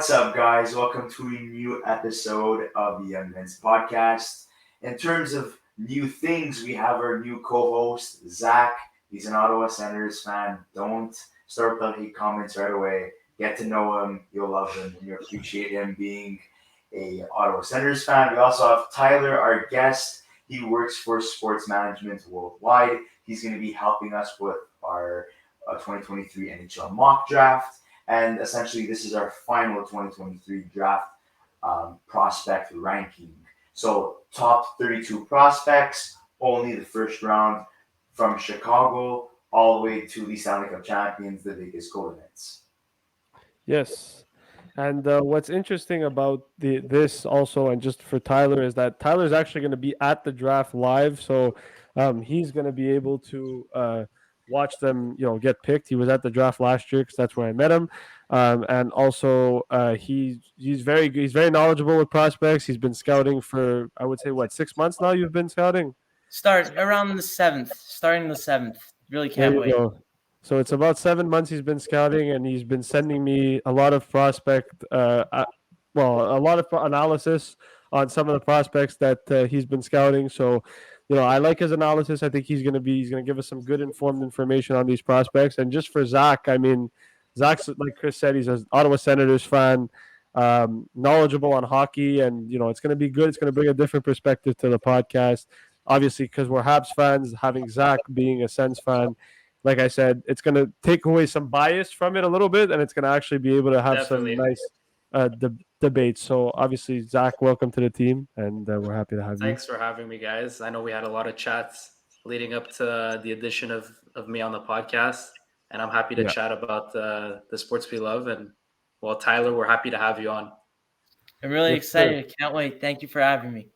What's up, guys? Welcome to a new episode of the ynggpodcast. In terms of new things, we have our new co-host, Zach. He's an Ottawa Senators fan. Don't start with hate comments right away. Get to know him. You'll love him, and you'll appreciate him being a Ottawa Senators fan. We also have Tyler, our guest. He works for Sports Management Worldwide. He's going to be helping us with our 2023 NHL mock draft. And essentially, this is our final 2023 draft prospect ranking. So, top 32 prospects, only the first round from Chicago all the way to the Stanley Cup champions, the Vegas Golden Knights. Yes. And what's interesting about this also, and just for Tyler, is that Tyler's actually going to be at the draft live. So he's going to be able to watch them, get picked. He was at the draft last year because that's where I met him. And also, he's very good. He's very knowledgeable with prospects. He's been scouting for, I would say, 6 months now. You've been scouting. Starting the 7th. Really can't There you wait. go. So it's about 7 months he's been scouting, and he's been sending me a lot of a lot of analysis on some of the prospects that he's been scouting. So, I like his analysis. I think he's going to give us some good informed information on these prospects. And just for Zach, I mean, Zach's, like Chris said, he's an Ottawa Senators fan, knowledgeable on hockey, and it's going to be good. It's going to bring a different perspective to the podcast. Obviously, because we're Habs fans, having Zach being a Sens fan, like I said, it's going to take away some bias from it a little bit, and it's going to actually be able to have Definitely. some nice debates. So, obviously, Zach, welcome to the team, and we're happy to have you. Thanks for having me, guys. I know we had a lot of chats leading up to the addition of me on the podcast, and I'm happy to chat about the sports we love. And, well, Tyler, we're happy to have you on. I'm really excited. I can't wait. Thank you for having me.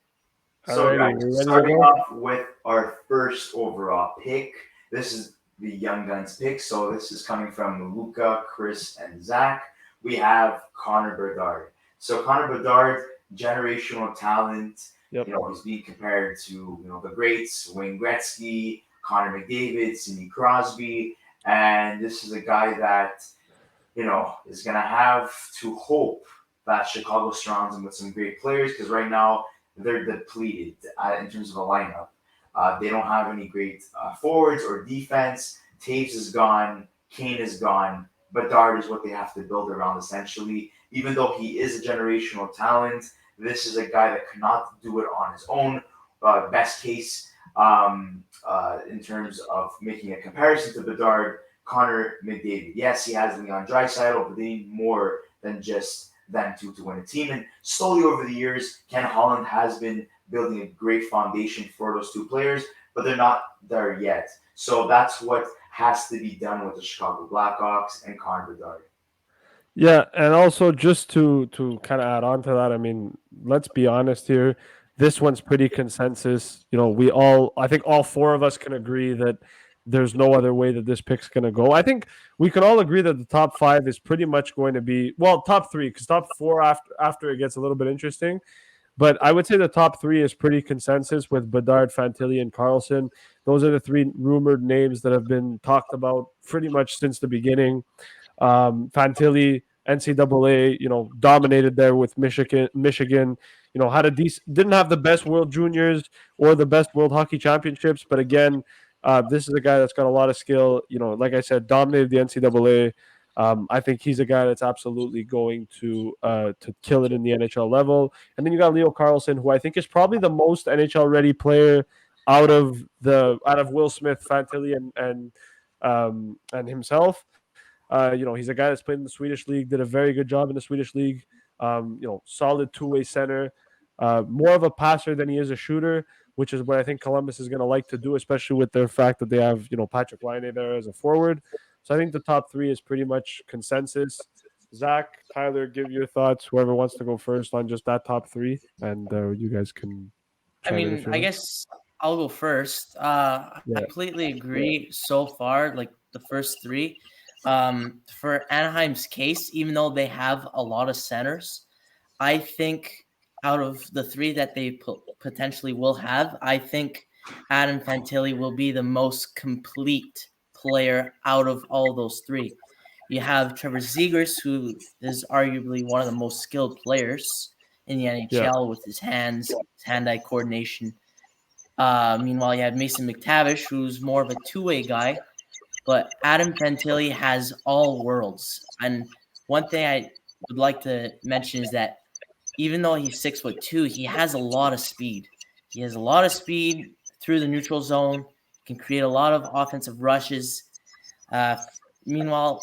So, guys, starting off with our first overall pick. This is the Young Guns pick. So this is coming from Luca, Chris, and Zach. We have Connor Bedard. So Connor Bedard, generational talent. Yep. He's being compared to the greats, Wayne Gretzky, Connor McDavid, Sidney Crosby, and this is a guy that is going to have to hope that Chicago surrounds him with some great players, because right now they're depleted in terms of a lineup. They don't have any great forwards or defense. Taves is gone. Kane is gone. Bedard is what they have to build around, essentially. Even though he is a generational talent, this is a guy that cannot do it on his own. Best case in terms of making a comparison to Bedard, Connor McDavid. Yes, he has Leon Draisaitl, but they need more than just them two to win a team. And slowly over the years, Ken Holland has been building a great foundation for those two players, but they're not there yet. So that's what has to be done with the Chicago Blackhawks and Connor Bedard. Yeah, and also just to kind of add on to that, I mean, let's be honest here. This one's pretty consensus. I think all four of us can agree that there's no other way that this pick's going to go. I think we can all agree that the top five is pretty much going to be, top three, because top four after it gets a little bit interesting. But I would say the top three is pretty consensus with Bedard, Fantilli, and Carlson. Those are the three rumored names that have been talked about pretty much since the beginning. Fantilli, NCAA, dominated there with Michigan. Had didn't have the best World Juniors or the best World Hockey Championships, but again, this is a guy that's got a lot of skill. Like I said, dominated the NCAA. I think he's a guy that's absolutely going to kill it in the NHL level. And then you got Leo Carlson, who I think is probably the most NHL ready player out of Will Smith, Fantilli, and himself. He's a guy that's played in the Swedish league, did a very good job in the Swedish league. Solid two-way center, more of a passer than he is a shooter, which is what I think Columbus is going to like to do, especially with their fact that they have Patrick Laine there as a forward. So I think the top three is pretty much consensus. Zach, Tyler, give your thoughts. Whoever wants to go first on just that top three, and you guys can. I guess I'll go first. I completely agree so far. Like the first three, for Anaheim's case, even though they have a lot of centers, I think out of the three that they potentially will have, I think Adam Fantilli will be the most complete player out of all those three. You have Trevor Zegers, who is arguably one of the most skilled players in the NHL with his hands, his hand-eye coordination. Meanwhile, you have Mason McTavish, who's more of a two-way guy. But Adam Fantilli has all worlds. And one thing I would like to mention is that even though he's 6'2", he has a lot of speed. He has a lot of speed through the neutral zone, can create a lot of offensive rushes. Meanwhile,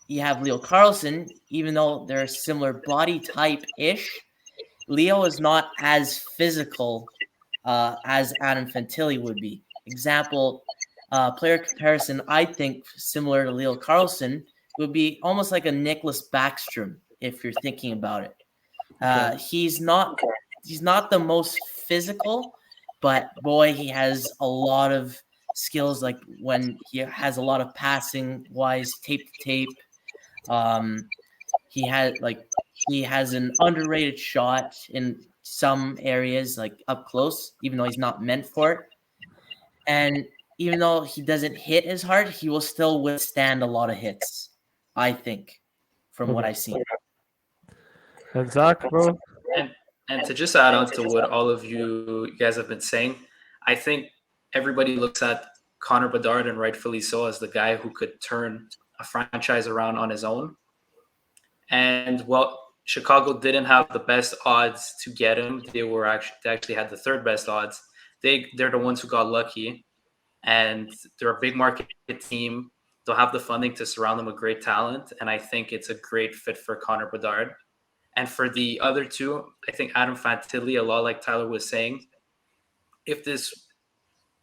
you have Leo Carlsson, even though they're similar body type-ish, Leo is not as physical as Adam Fantilli would be. Example, player comparison, I think, similar to Leo Carlsson, would be almost like a Nicholas Backstrom, if you're thinking about it. He's not the most physical, but boy, he has a lot of skills. Like when he has a lot of passing wise, tape to tape. He has an underrated shot in some areas, like up close, even though he's not meant for it. And even though he doesn't hit as hard, he will still withstand a lot of hits, I think, from what I've seen. And Zach, bro? And to just add on to what all of you guys have been saying, I think everybody looks at Connor Bedard, and rightfully so, as the guy who could turn a franchise around on his own. And Chicago didn't have the best odds to get him. They actually had the third best odds. They're the ones who got lucky, and they're a big market team. They'll have the funding to surround them with great talent, and I think it's a great fit for Connor Bedard. And for the other two, I think Adam Fantilli, a lot like Tyler was saying, if this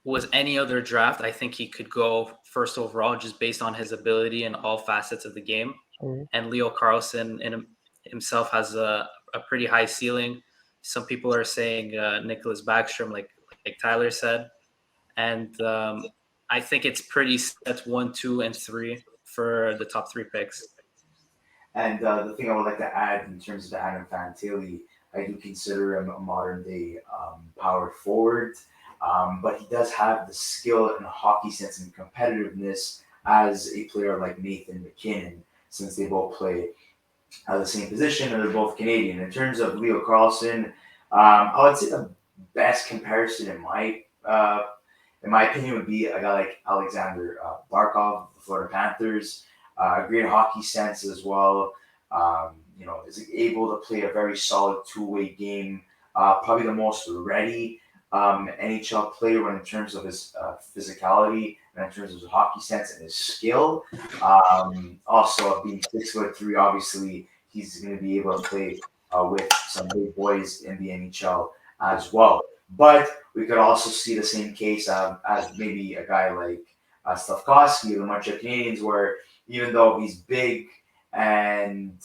was any other draft, I think he could go first overall just based on his ability in all facets of the game. Mm-hmm. And Leo Carlsson himself has a pretty high ceiling. Some people are saying Nicholas Backstrom, like Tyler said. And I think it's pretty set 1, 2, and 3 for the top 3 picks. And the thing I would like to add in terms of Adam Fantilli, I do consider him a modern day power forward, but he does have the skill and hockey sense and competitiveness as a player like Nathan McKinnon, since they both play the same position and they're both Canadian. In terms of Leo Carlsson, I would say the best comparison in my opinion would be a guy like Alexander Barkov, the Florida Panthers. Great hockey sense as well. Is able to play a very solid two-way game. Probably the most ready NHL player in terms of his physicality and in terms of his hockey sense and his skill. Also, being 6'3", obviously he's going to be able to play with some big boys in the NHL as well. But we could also see the same case as maybe a guy like Slafkovsky, the Montreal Canadiens, where even though he's big and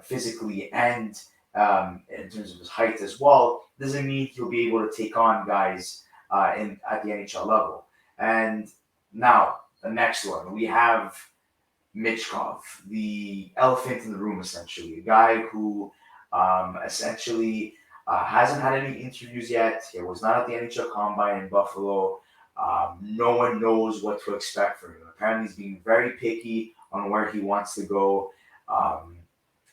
physically and in terms of his height as well, doesn't mean he'll be able to take on guys at the NHL level. And now, the next one, we have Michkov, the elephant in the room, essentially. A guy who essentially hasn't had any interviews yet. He was not at the NHL Combine in Buffalo. No one knows what to expect from him. Apparently, he's being very picky on where he wants to go.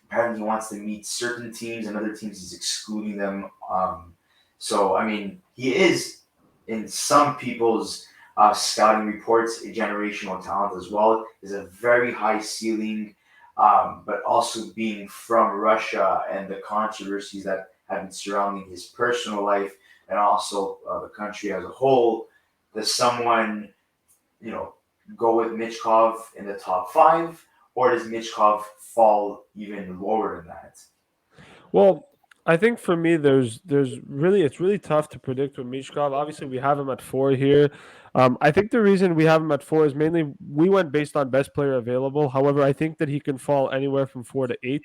Apparently, he wants to meet certain teams, and other teams he's excluding them. He is, in some people's scouting reports, a generational talent as well. Is a very high ceiling, but also being from Russia and the controversies that have been surrounding his personal life and also the country as a whole. Does someone, go with Michkov in the top 5, or does Michkov fall even lower than that? Well, I think for me, it's really tough to predict with Michkov. Obviously, we have him at 4 here. I think the reason we have him at 4 is mainly we went based on best player available. However, I think that he can fall anywhere from 4 to 8.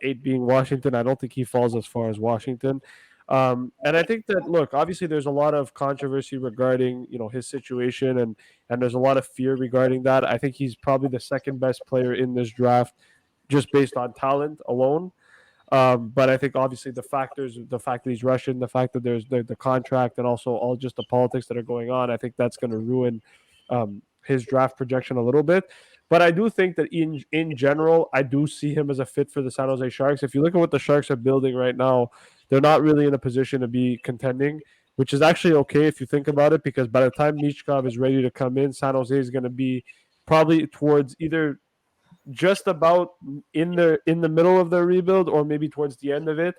8 being Washington. I don't think he falls as far as Washington. And I think that, look, obviously there's a lot of controversy regarding, his situation and there's a lot of fear regarding that. I think he's probably the second best player in this draft just based on talent alone. But I think obviously the fact that he's Russian, the fact that there's the contract and also all just the politics that are going on, I think that's going to ruin his draft projection a little bit. But I do think that in general, I do see him as a fit for the San Jose Sharks. If you look at what the Sharks are building right now, they're not really in a position to be contending, which is actually okay if you think about it, because by the time Michkov is ready to come in, San Jose is going to be probably towards either just about in the middle of their rebuild or maybe towards the end of it.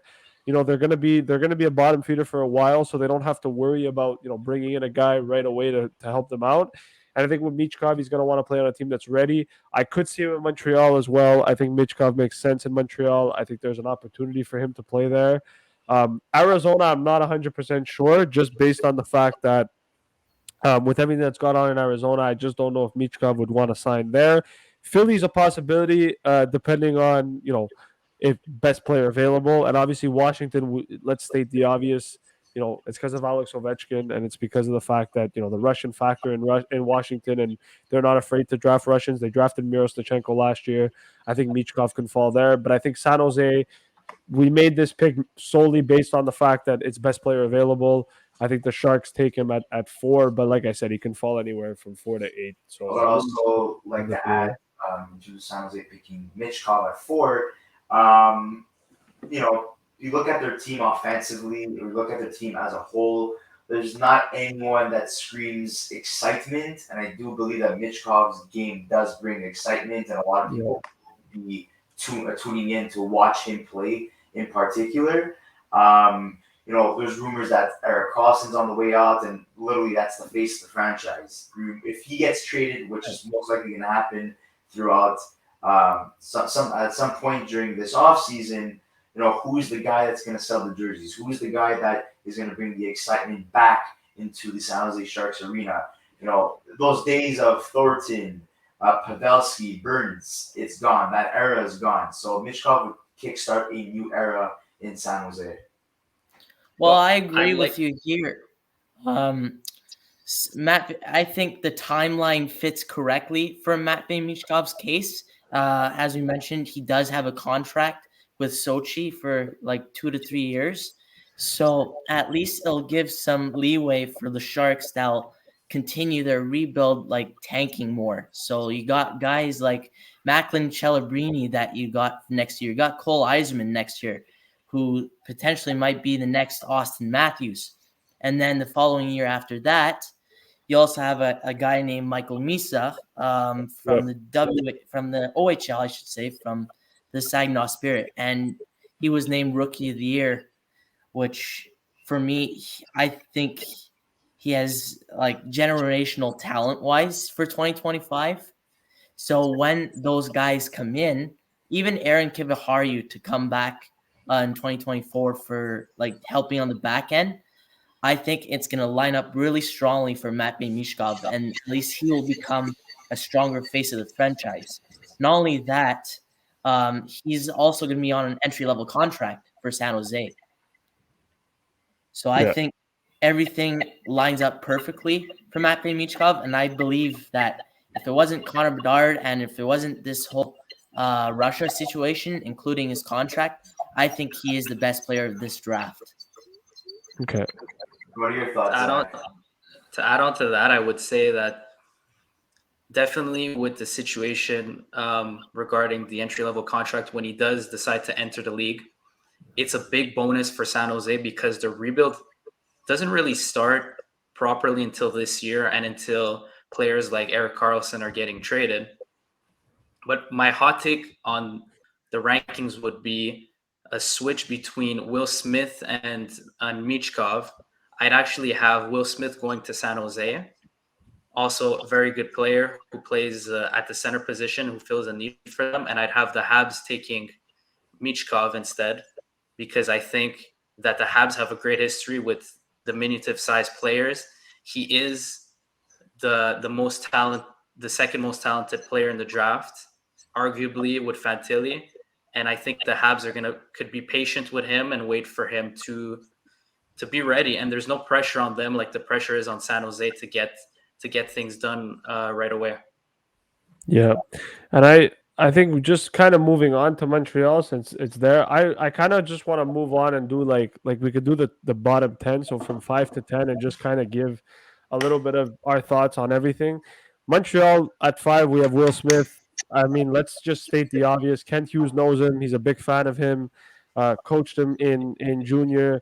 They're gonna be a bottom feeder for a while, so they don't have to worry about bringing in a guy right away to help them out. And I think with Michkov, he's going to want to play on a team that's ready. I could see him in Montreal as well. I think Michkov makes sense in Montreal. I think there's an opportunity for him to play there. Arizona, I'm not 100% sure, just based on the fact that with everything that's gone on in Arizona, I just don't know if Michkov would want to sign there. Philly's a possibility, depending on if best player available, and obviously Washington. Let's state the obvious. It's because of Alex Ovechkin, and it's because of the fact that the Russian factor in Washington, and they're not afraid to draft Russians. They drafted Miroslachenko last year. I think Michkov can fall there, but I think San Jose. We made this pick solely based on the fact that it's best player available. I think the Sharks take him at 4, but like I said, he can fall anywhere from 4 to 8. So I would also like to add to San Jose picking Michkov at 4. You look at their team offensively, you look at their team as a whole, there's not anyone that screams excitement. And I do believe that Michkov's game does bring excitement, and a lot of people be tuning in to watch him play in particular. There's rumors that Erik Karlsson's on the way out, and literally that's the face of the franchise. If he gets traded, which is most likely going to happen throughout at some point during this offseason, who's the guy that's going to sell the jerseys? Who's the guy that is going to bring the excitement back into the San Jose Sharks arena? Those days of Thornton, Pavelski, Burns, it's gone. That era is gone. So Michkov would kickstart a new era in San Jose. Well, I agree with you here. Matt, I think the timeline fits correctly for Matvei Michkov's case. As we mentioned, he does have a contract with Sochi for like 2 to 3 years. So at least it'll give some leeway for the Sharks that'll continue their rebuild, like tanking more. So you got guys like Macklin Celebrini that you got next year. You got Cole Eiserman next year, who potentially might be the next Austin Matthews. And then the following year after that, you also have a guy named Michael Misa from the OHL, I should say, from the Saginaw Spirit. And he was named Rookie of the Year, which for me, I think he has like generational talent-wise for 2025. So when those guys come in, even Aaron Kiviharu to come back in 2024 for like helping on the back end, I think it's going to line up really strongly for Matvei Michkov, and at least he will become a stronger face of the franchise. Not only that, he's also going to be on an entry-level contract for San Jose. So I think everything lines up perfectly for Matvei Michkov, and I believe that if it wasn't Connor Bedard and if it wasn't this whole Russia situation, including his contract, I think he is the best player of this draft. Okay. What are your thoughts? To add on to that, I would say that definitely with the situation regarding the entry-level contract, when he does decide to enter the league, it's a big bonus for San Jose because the rebuild doesn't really start properly until this year and until players like Erik Karlsson are getting traded. But my hot take on the rankings would be a switch between Will Smith and Michkov. I'd actually have Will Smith going to San Jose. Also a very good player who plays at the center position, who fills a need for them. And I'd have the Habs taking Michkov instead, because I think that the Habs have a great history with diminutive-sized players. He is the second most talented player in the draft, arguably with Fantilli. And I think the Habs could be patient with him and wait for him to be ready. And there's no pressure on them like the pressure is on San Jose to get things done right away. Yeah, and I think just kind of moving on to Montreal, since it's there, I kind of just want to move on and do like we could do the bottom 10, so from 5 to 10, and just kind of give a little bit of our thoughts on everything. Montreal at 5, we have Will Smith. I mean, let's just state the obvious. Kent Hughes knows him. He's a big fan of him. Coached him in junior.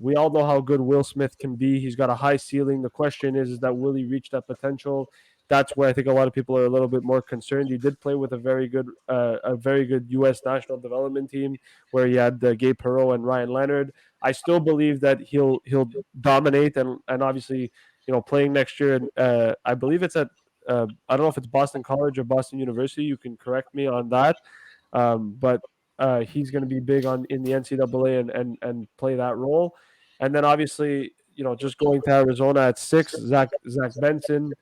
We all know how good Will Smith can be. He's got a high ceiling. The question is that will he reach that potential? That's where I think a lot of people are a little bit more concerned. He did play with a very good U.S. national development team where he had Gabe Perreault and Ryan Leonard. I still believe that he'll dominate and obviously playing next year. I believe it's at I don't know if it's Boston College or Boston University. You can correct me on that. But he's going to be big in the NCAA and play that role. And then obviously, just going to Arizona at 6, Zach Benson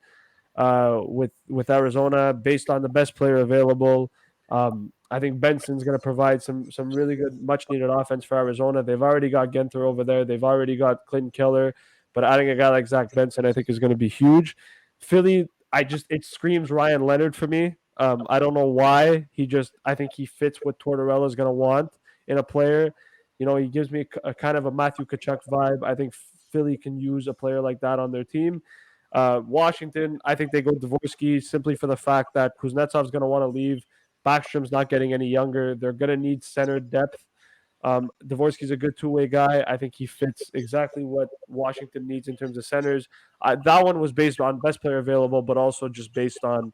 with Arizona based on the best player available. I think Benson's going to provide some really good, much needed offense for Arizona. They've already got Genther over there. They've already got Clinton Keller, but adding a guy like Zach Benson, I think, is going to be huge. Philly, it screams Ryan Leonard for me. I don't know why. I think he fits what Tortorella is going to want in a player. He gives me a kind of a Matthew Tkachuk vibe. I think Philly can use a player like that on their team. Washington, I think they go Dvorsky simply for the fact that Kuznetsov's going to want to leave. Backstrom's not getting any younger. They're going to need center depth. Dvorsky's a good two-way guy. I think he fits exactly what Washington needs in terms of centers. That one was based on best player available, but also just based on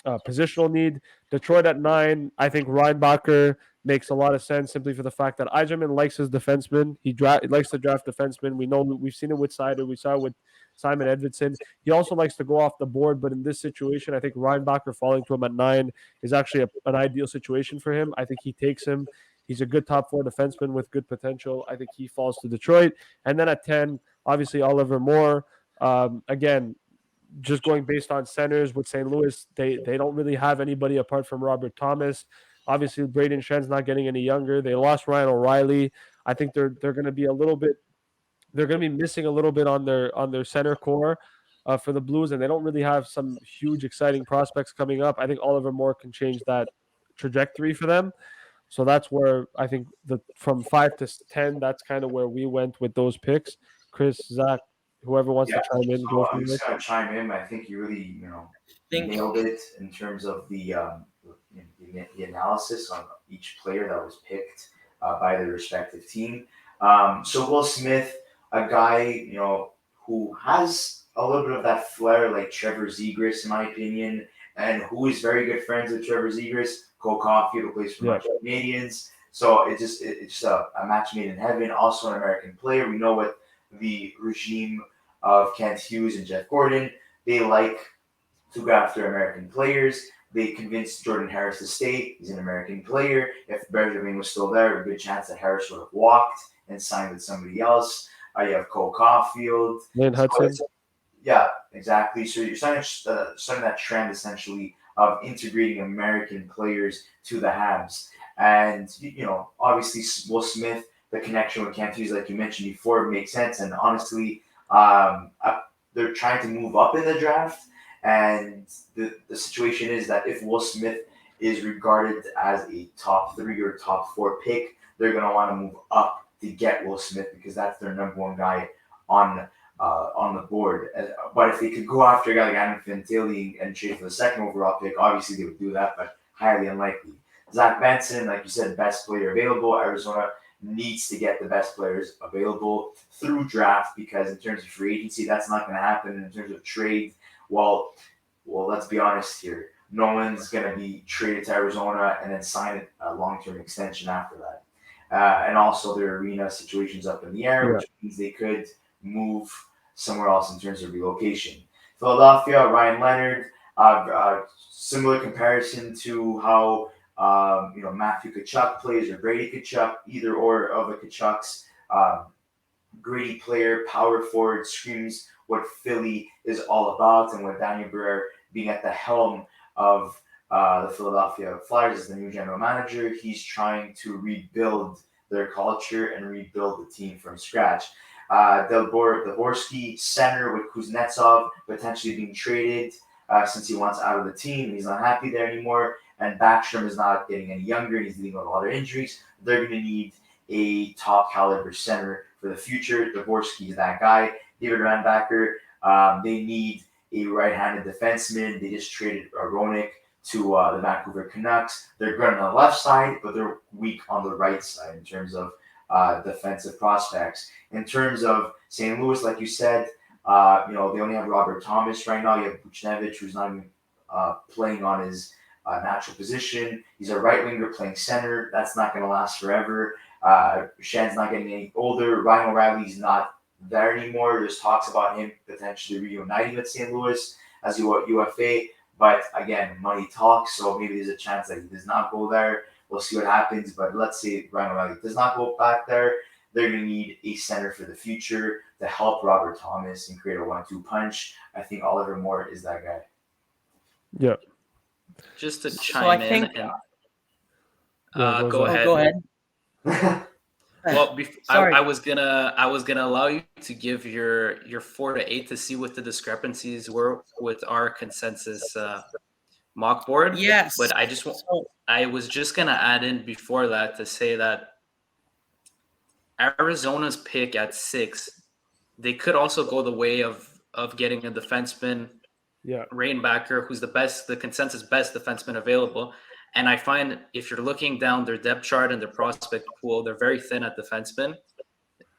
positional need. Detroit at 9, I think Reinbacher makes a lot of sense simply for the fact that Eiserman likes his defensemen. He likes to draft defensemen. We've seen it with Seider. We saw it with Simon Edvidson. He also likes to go off the board, but in this situation, I think Reinbacher falling to him at 9 is actually an ideal situation for him. I think he takes him. He's a good top 4 defenseman with good potential. I think he falls to Detroit. And then at 10, obviously Oliver Moore. Again, just going based on centers with St. Louis, they don't really have anybody apart from Robert Thomas. Obviously, Braden Shen's not getting any younger. They lost Ryan O'Reilly. I think they're going to be they're going to be missing a little bit on their center core for the Blues, and they don't really have some huge exciting prospects coming up. I think Oliver Moore can change that trajectory for them. So that's where I think from 5 to 10, that's kind of where we went with those picks. Chris, Zach, whoever wants to chime in, go for I'm it. just going to chime in. I think you really, nailed it in terms of the analysis on each player that was picked by their respective team. So Will Smith, a guy, who has a little bit of that flair like Trevor Zegras, in my opinion, and who is very good friends with Trevor Zegras. Cole Caulfield, who plays for Montreal Canadiens. So it's just a match made in heaven. Also an American player. We know what the regime of Kent Hughes and Jeff Gordon, they like to go after American players. They convinced Jordan Harris to stay. He's an American player. If Benjamin was still there, a good chance that Harris would have walked and signed with somebody else. You have Cole Caulfield. Lane Hudson. Yeah, exactly. So you're starting that trend essentially of integrating American players to the Habs. And, obviously Will Smith, the connection with Kent Hughes, like you mentioned before, makes sense. And honestly, they're trying to move up in the draft. And the situation is that if Will Smith is regarded as a top 3 or top 4 pick, they're going to want to move up to get Will Smith because that's their number 1 guy on the board. But if they could go after a guy like Adam Fantilli and trade for the 2nd overall pick, obviously they would do that, but highly unlikely. Zach Benson, like you said, best player available. Arizona needs to get the best players available through draft because in terms of free agency, that's not going to happen. In terms of trade, well, let's be honest here. No one's going to be traded to Arizona and then sign a long-term extension after that. And also their arena situation's up in the air, which means they could move somewhere else in terms of relocation. Philadelphia, Ryan Leonard, similar comparison to how Matthew Tkachuk plays or Brady Tkachuk, either or of the Tkachuks. Gritty player, power forward, screams what Philly is all about, and with Daniel Briere being at the helm of the Philadelphia Flyers as the new general manager, he's trying to rebuild their culture and rebuild the team from scratch. Dvorsky, center with Kuznetsov potentially being traded since he wants out of the team. He's not happy there anymore. And Backstrom is not getting any younger. He's dealing with a lot of injuries. They're going to need a top caliber center for the future. Dvorsky is that guy. David Reinbacher, they need a right-handed defenseman. They just traded Roenick to the Vancouver Canucks. They're good on the left side, but they're weak on the right side in terms of defensive prospects. In terms of St. Louis, like you said, they only have Robert Thomas right now. You have Buchnevich, who's not even playing on his natural position. He's a right winger playing center. That's not going to last forever. Shan's not getting any older. Ryan O'Reilly's not there anymore. There's talks about him potentially reuniting with St. Louis as UFA. But again, money talks, so maybe there's a chance that he does not go there. We'll see what happens. But let's say Ryan O'Reilly does not go back there. They're going to need a center for the future to help Robert Thomas and create a 1-2 punch. I think Oliver Moore is that guy. Yeah. Just to chime in, and go ahead. Well, I was gonna allow you to give your 4 to 8 to see what the discrepancies were with our consensus mock board. Yes, but I was just gonna add in before that to say that Arizona's pick at 6, they could also go the way of getting a defenseman, Rainbacker, who's the consensus best defenseman available. And I find if you're looking down their depth chart and their prospect pool, they're very thin at defenseman.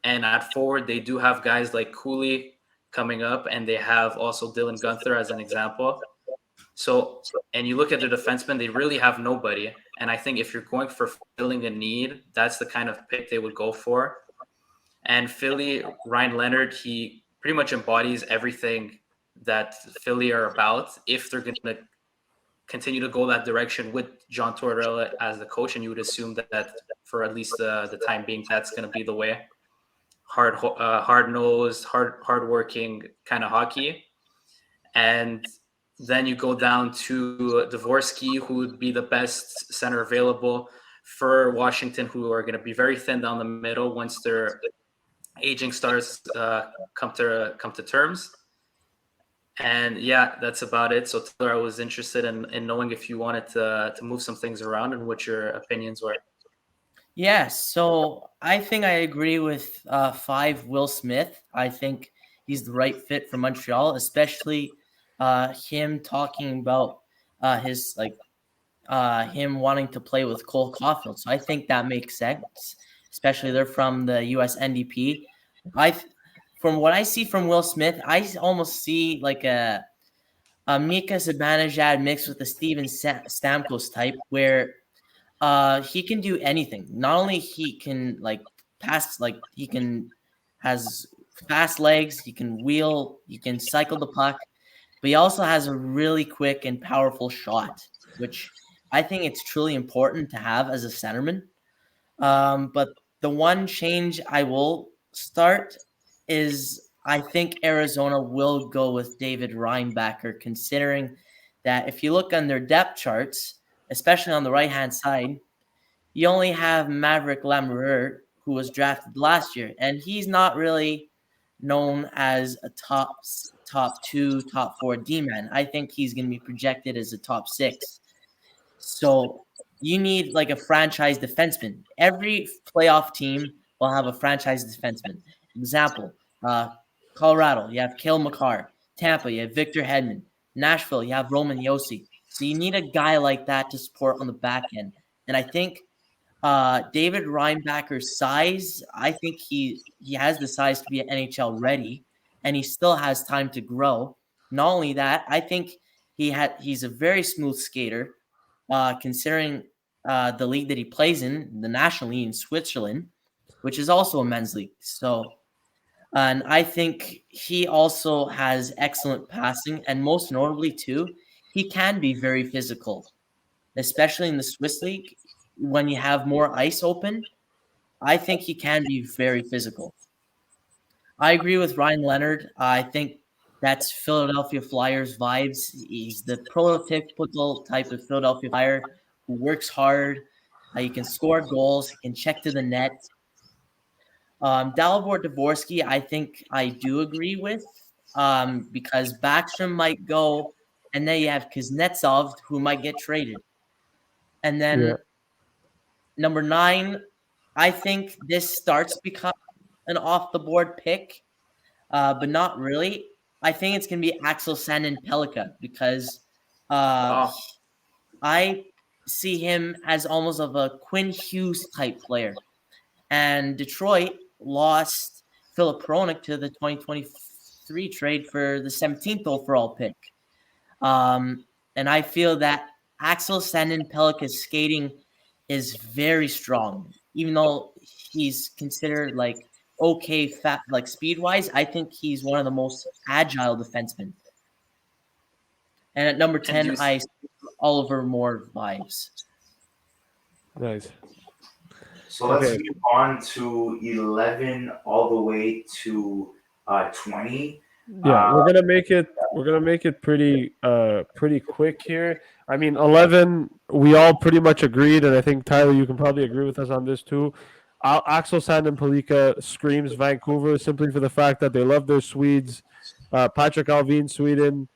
And at forward, they do have guys like Cooley coming up, and they have also Dylan Gunther as an example. So, and you look at the defenseman, they really have nobody. And I think if you're going for filling a need, that's the kind of pick they would go for. And Philly, Ryan Leonard, he pretty much embodies everything that Philly are about if they're going to continue to go that direction with John Tortorella as the coach. And you would assume that for at least the time being, that's going to be the way. Hard-nosed, hard-working kind of hockey. And then you go down to Dvorsky, who would be the best center available for Washington, who are going to be very thin down the middle once their aging stars come to terms. And yeah, that's about it. So Taylor, I was interested in knowing if you wanted to move some things around and what your opinions were. Yes, so I think I agree with 5 Will Smith. I think he's the right fit for Montreal, especially him talking about him wanting to play with Cole Caulfield. So I think that makes sense, especially they're from the US NDP. From what I see from Will Smith, I almost see like a Mika Zibanejad mixed with a Steven Stamkos type, where he can do anything. Not only he can pass, has fast legs, he can wheel, he can cycle the puck, but he also has a really quick and powerful shot, which I think it's truly important to have as a centerman. But the one change I will start is I think Arizona will go with David Reinbacher, considering that if you look on their depth charts, especially on the right-hand side, you only have Maverick Lamoureux, who was drafted last year, and he's not really known as a top 2, top 4 D-man. I think he's going to be projected as a top 6. So you need like a franchise defenseman. Every playoff team will have a franchise defenseman. Example, Colorado, you have Cale Makar. Tampa, you have Victor Hedman. Nashville, you have Roman Josi. So you need a guy like that to support on the back end. And I think David Reinbacher's size, I think he has the size to be an NHL ready, and he still has time to grow. Not only that, I think he's a very smooth skater, considering the league that he plays in, the National League in Switzerland, which is also a men's league. So, and I think he also has excellent passing, and most notably too, he can be very physical, especially in the Swiss league. When you have more ice open, I think he can be very physical. I agree with Ryan Leonard. I think that's Philadelphia Flyers vibes. He's the prototypical type of Philadelphia Flyer who works hard. He can score goals. He can check to the net. Dalibor Dvorsky, I think I do agree with, because Backstrom might go, and then you have Kuznetsov, who might get traded. And then number 9, I think this starts to become an off-the-board pick, but not really. I think it's going to be Axel Sandin Pellikka, because I see him as almost of a Quinn Hughes type player. And Detroit lost Philip Hronik to the 2023 trade for the 17th overall pick. And I feel that Axel Sandin Pellikka's skating is very strong, even though he's considered like okay, fat, like speed wise. I think he's one of the most agile defensemen. And at number 10, I see Oliver Moore vibes. Nice. So let's move on to 11 all the way to 20. Yeah, we're gonna make it pretty quick here. I mean, 11, we all pretty much agreed, and I think Tyler, you can probably agree with us on this too. Axel Sandin Pellikka screams Vancouver simply for the fact that they love their Swedes. Patrick Alvin, Sweden.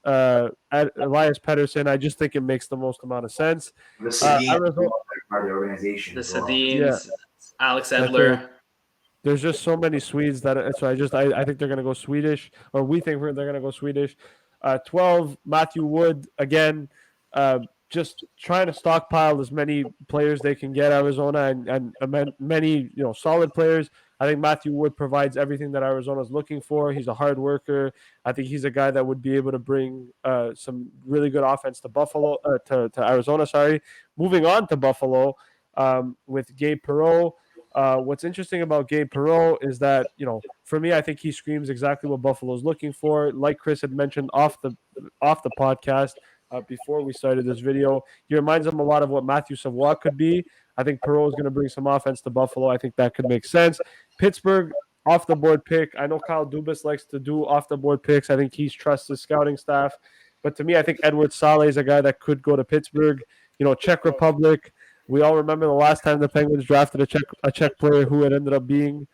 Elias Pettersson. I just think it makes the most amount of sense. The Sedins part of the organization. The Sedins, Alex Edler. There's just so many Swedes that so I think they're gonna go Swedish, or we think they're gonna go Swedish. 12, Matthew Wood again. Just trying to stockpile as many players they can get Arizona and many solid players. I think Matthew Wood provides everything that Arizona's looking for. He's a hard worker. I think he's a guy that would be able to bring some really good offense to Buffalo to Arizona. Sorry, moving on to Buffalo with Gabe Perreault. What's interesting about Gabe Perreault is that, for me, I think he screams exactly what Buffalo's looking for. Like Chris had mentioned off the podcast before we started this video, he reminds him a lot of what Matthew Savoie could be. I think Perreault is going to bring some offense to Buffalo. I think that could make sense. Pittsburgh, off the board pick. I know Kyle Dubas likes to do off the board picks. I think he trusts his scouting staff. But to me, I think Edward Saleh is a guy that could go to Pittsburgh. Czech Republic. We all remember the last time the Penguins drafted a Czech player who it ended up being.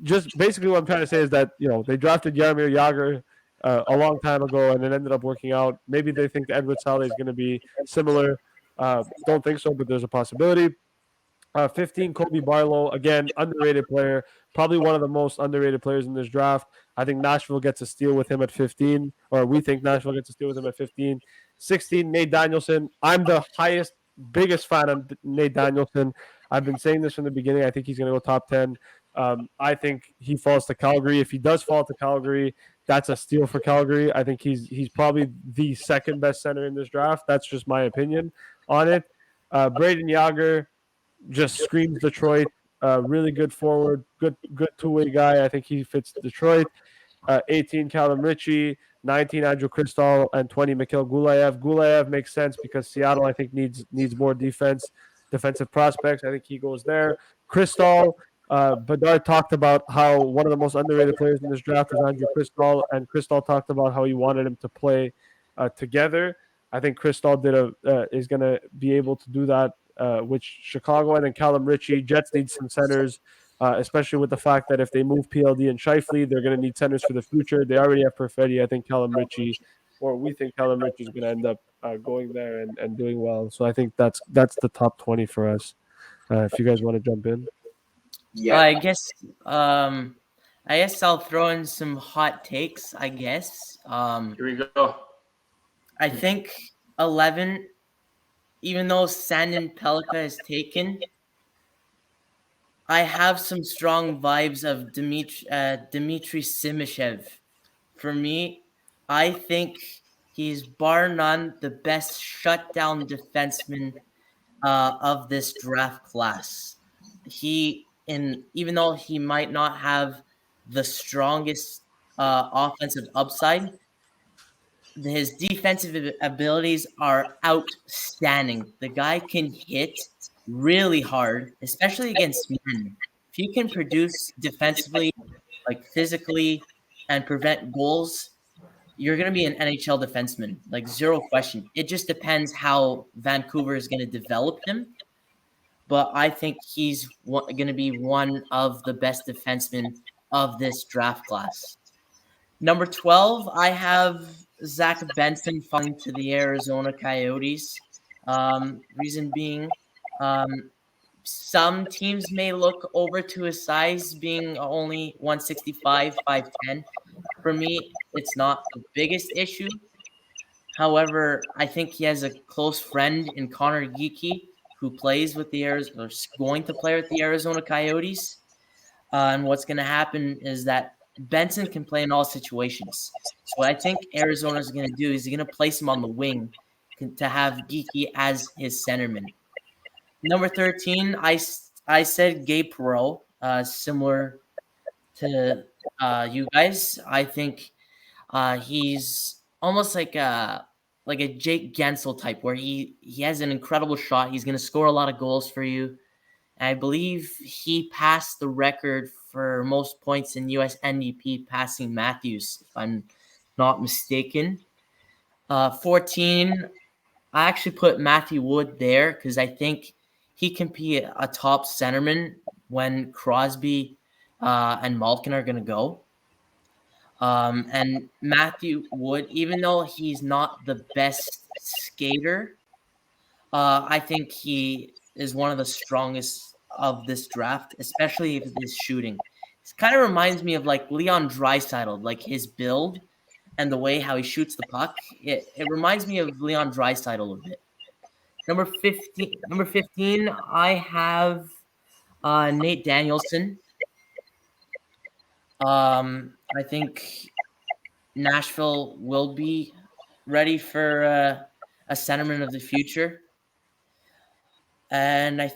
Just basically what I'm trying to say is that they drafted Jaromir Jagr a long time ago, and it ended up working out. Maybe they think Edward Saleh is going to be similar. Don't think so, but there's a possibility. 15, Kobe Barlow, again, underrated player, probably one of the most underrated players in this draft. I think Nashville gets a steal with him at 15, or we think Nashville gets a steal with him at 15. 16, Nate Danielson. I'm the biggest fan of Nate Danielson. I've been saying this from the beginning. I think he's going to go top 10. I think he falls to Calgary. If he does fall to Calgary, that's a steal for Calgary. I think he's probably the second best center in this draft. That's just my opinion on it. Braden Yager just screams Detroit. Really good forward, good two-way guy. I think he fits Detroit. 18, Callum Ritchie. 19, Andrew Cristall, and 20, Mikhail Gulayev. Gulayev makes sense because Seattle, I think, needs more defensive prospects. I think he goes there. Cristall, Bedard talked about how one of the most underrated players in this draft is Andrew Cristall, and Cristall talked about how he wanted him to play together. I think Cristall is going to be able to do that with Chicago. And then Callum Ritchie. Jets need some centers. Especially with the fact that if they move PLD and Scheifele, they're going to need centers for the future. They already have Perfetti. I think Callum Ritchie, or we think Callum Ritchie is going to end up going there and doing well. So I think that's the top 20 for us. If you guys want to jump in. Yeah, I guess I'll throw in some hot takes. I guess. Here we go. I think 11, even though Sandin Pellikka is taken, I have some strong vibes of Dmitry Simashev. For me, I think he's bar none the best shutdown defenseman of this draft class. Even though he might not have the strongest offensive upside, his defensive abilities are outstanding. The guy can hit really hard, especially against men. If you can produce defensively, like physically, and prevent goals, you're going to be an NHL defenseman, like zero question. It just depends how Vancouver is going to develop him. But I think he's going to be one of the best defensemen of this draft class. Number 12, I have Zach Benson falling to the Arizona Coyotes. Reason being, some teams may look over to his size being only 165, 5'10". For me, it's not the biggest issue. However, I think he has a close friend in Connor Geekie who plays with the Arizona, or is going to play with the Arizona Coyotes. And what's going to happen is that Benson can play in all situations. So what I think Arizona is going to do is going to place him on the wing to have Geekie as his centerman. Number 13, I said Gabe Perreault, similar to you guys. I think he's almost like a Jake Gensel type, where he has an incredible shot. He's going to score a lot of goals for you. And I believe he passed the record for most points in U.S. NDP, passing Matthews, if I'm not mistaken. 14, I actually put Matthew Wood there because I think he can be a top centerman when Crosby and Malkin are going to go. And Matthew Wood, even though he's not the best skater, I think he is one of the strongest of this draft, especially if it is shooting. It kind of reminds me of like Leon Draisaitl, like his build and the way how he shoots the puck. It reminds me of Leon Draisaitl a bit. Number 15, I have Nate Danielson. I think Nashville will be ready for a centerman of the future. And I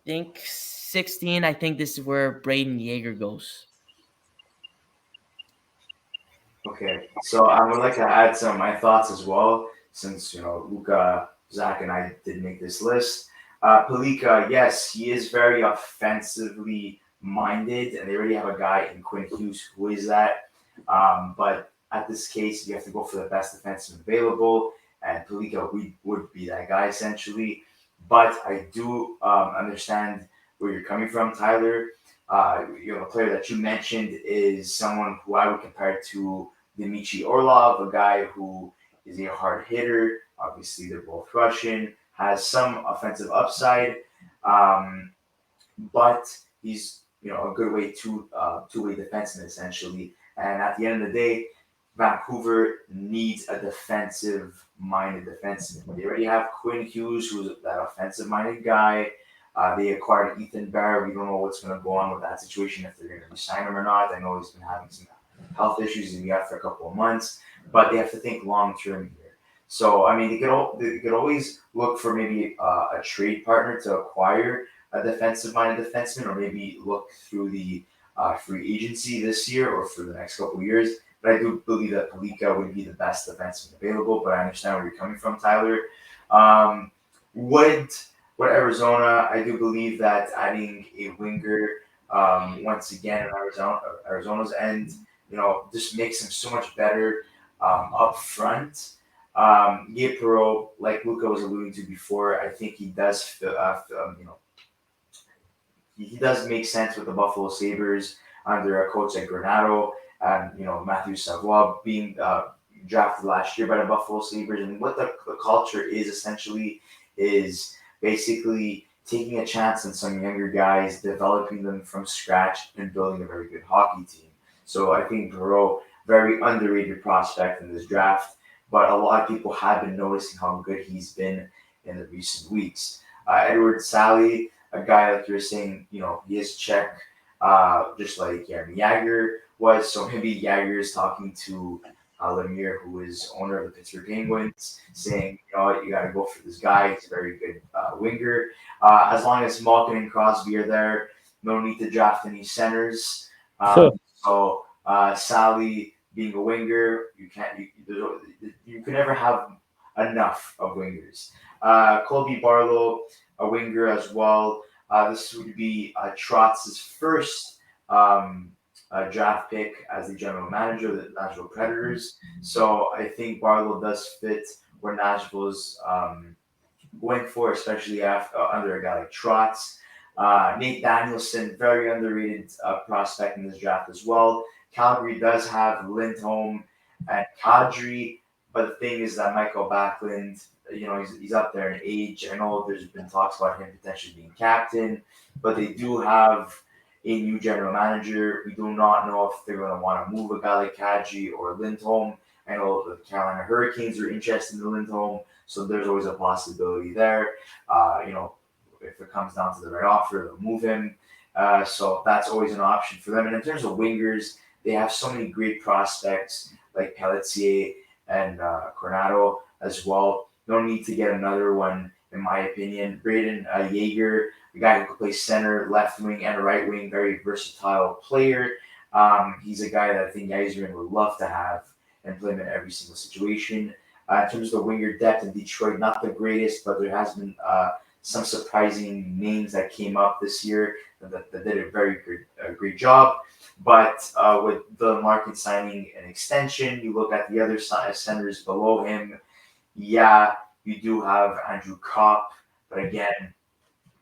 think 16, I think this is where Braden Yeager goes. Okay, so I would like to add some of my thoughts as well, since Luca, Zach, and I did make this list. Pelika, yes, he is very offensively minded, and they already have a guy in Quinn Hughes who is that. But at this case, you have to go for the best defenseman available, and Pelika would be that guy essentially. But I do understand where you're coming from, Tyler. A player that you mentioned is someone who I would compare to Dmitry Orlov, a guy who is a hard hitter. Obviously, they're both Russian, has some offensive upside, but he's a good two-way defenseman essentially. And at the end of the day, Vancouver needs a defensive-minded defenseman. They already have Quinn Hughes, who's that offensive-minded guy. They acquired Ethan Bear. We don't know what's going to go on with that situation, if they're going to resign him or not. I know he's been having some health issues. He's been out for a couple of months, but they have to think long-term here. So, I mean, they could always look for maybe a trade partner to acquire a defensive-minded defenseman, or maybe look through the free agency this year or for the next couple of years. But I do believe that Pelika would be the best defenseman available, but I understand where you're coming from, Tyler. What Arizona, I do believe that adding a winger once again on Arizona's end, just makes them so much better up front. Gabe Perreault, like Luca was alluding to before, I think he does he does make sense with the Buffalo Sabres under a coach like Granato, and Matthew Savoie being drafted last year by the Buffalo Sabres. And what the culture is essentially is basically taking a chance on some younger guys, developing them from scratch, and building a very good hockey team. So I think Perreault, very underrated prospect in this draft, but a lot of people have been noticing how good he's been in the recent weeks. Edward Sally, a guy like you're saying, he is Czech, just like Jeremy Jagger was. So maybe Jagger is talking to Lemire, who is owner of the Pittsburgh Penguins, saying, you got to go for this guy. He's a very good winger. As long as Malkin and Crosby are there, no need to draft any centers. So Sally being a winger, you can never have enough of wingers. Colby Barlow, a winger as well. This would be Trotz's first draft pick as the general manager of the Nashville Predators. So I think Barlow does fit where Nashville's going for, especially under a guy like Trotz. Nate Danielson, very underrated prospect in this draft as well. Calgary does have Lindholm and Kadri, but the thing is that Michael Backlund, he's up there in age. I know there's been talks about him potentially being captain, but they do have a new general manager. We do not know if they're going to want to move a guy like Kadri or Lindholm. I know the Carolina Hurricanes are interested in Lindholm, so there's always a possibility there. If it comes down to the right offer, they'll move him. So that's always an option for them. And in terms of wingers, they have so many great prospects like Pelletier and Coronado as well. No need to get another one, in my opinion. Braden Yeager, a guy who can play center, left wing, and right wing, very versatile player. He's a guy that I think Yzerman would love to have and play him in every single situation. In terms of the winger depth in Detroit, not the greatest, but there has been some surprising names that came up this year that did a very great job. But with the market signing an extension, you look at the other centers below him. Yeah, you do have Andrew Kopp, but again,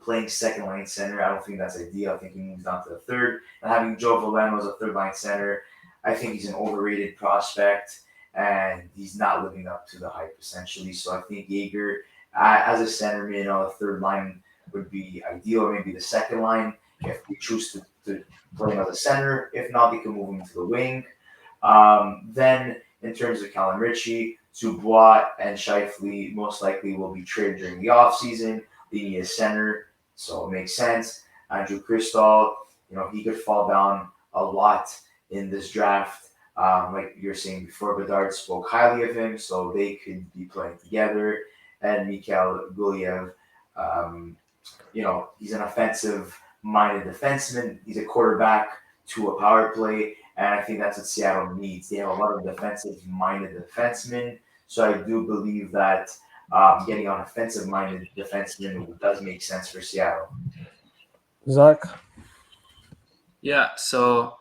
playing second line center, I don't think that's ideal. I think he moves down to the third. And having Joe Veleno as a third line center, I think he's an overrated prospect and he's not living up to the hype essentially. So I think Yeager as a centerman on the third line would be ideal, or maybe the second line if we choose to play him as a center. If not, they can move him to the wing. Then in terms of Callum Ritchie, Dubois and Scheifele most likely will be traded during the offseason. They need a center, so it makes sense. Andrew Cristall, he could fall down a lot in this draft. Like you're saying before, Bedard spoke highly of him, so they could be playing together. And Mikhail Gulyev, he's an offensive-minded defenseman. He's a quarterback to a power play, and I think that's what Seattle needs. They have a lot of defensive-minded defensemen, so I do believe that getting on offensive-minded defensemen does make sense for Seattle. Zach? Yeah, so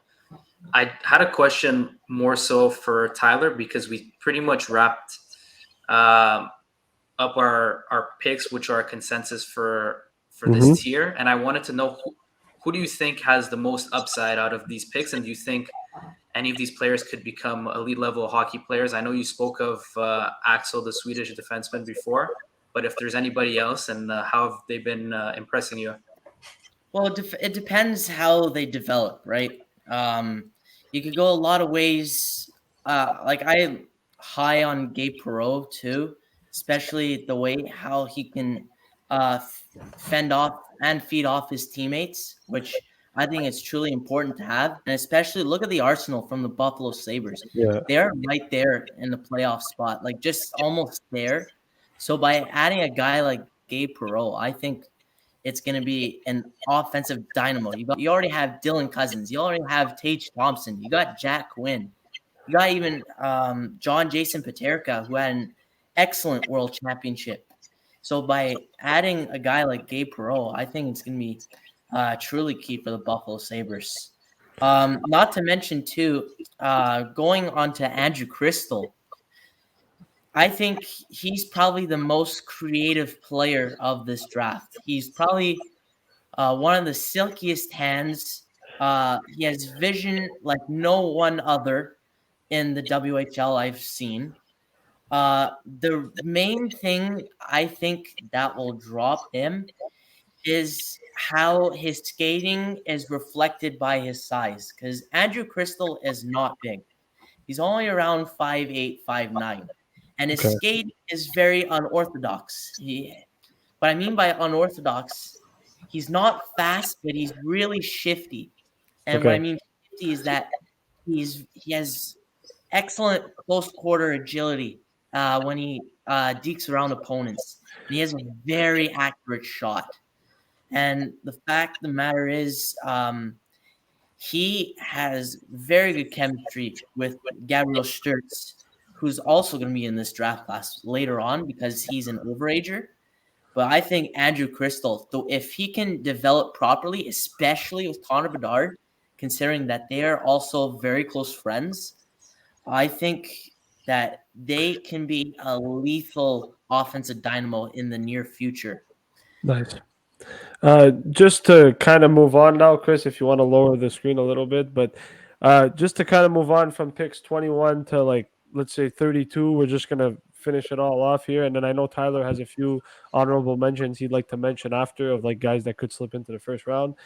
I had a question more so for Tyler because we pretty much wrapped up our picks, which are a consensus for this tier. And I wanted to know who do you think has the most upside out of these picks? And do you think any of these players could become elite level hockey players? I know you spoke of Axel, the Swedish defenseman before, but if there's anybody else and how have they been impressing you? Well, it depends how they develop, right? You could go a lot of ways. Like I'm high on Gabe Perreault too, especially the way how he can fend off and feed off his teammates, which I think is truly important to have. And especially look at the arsenal from the Buffalo Sabres. Yeah. They're right there in the playoff spot, like just almost there. So by adding a guy like Gabe Perreault, I think it's going to be an offensive dynamo. You already have Dylan Cousins. You already have Tage Thompson. You got Jack Quinn. You got even John Jason Paterka, who had an excellent world championship. So by adding a guy like Gabe Perreault, I think it's going to be truly key for the Buffalo Sabres. Not to mention, too, going on to Andrew Cristall, I think he's probably the most creative player of this draft. He's probably one of the silkiest hands. He has vision like no one other in the WHL I've seen. The main thing I think that will drop him is how his skating is reflected by his size. Because Andrew Cristall is not big. He's only around 5'8", 5'9". And his skate is very unorthodox. What I mean by unorthodox, he's not fast, but he's really shifty. And what I mean shifty is that he has excellent close quarter agility when he dekes around opponents. And he has a very accurate shot. And the fact of the matter is, he has very good chemistry with Gabriel Sturz, who's also going to be in this draft class later on because he's an overager. But I think Andrew Cristall, though, if he can develop properly, especially with Connor Bedard, considering that they are also very close friends, I think that they can be a lethal offensive dynamo in the near future. Nice. Just to kind of move on now, Chris, if you want to lower the screen a little bit, but just to kind of move on from picks 21 to let's say 32, we're just going to finish it all off here. And then I know Tyler has a few honorable mentions he'd like to mention after of guys that could slip into the first round.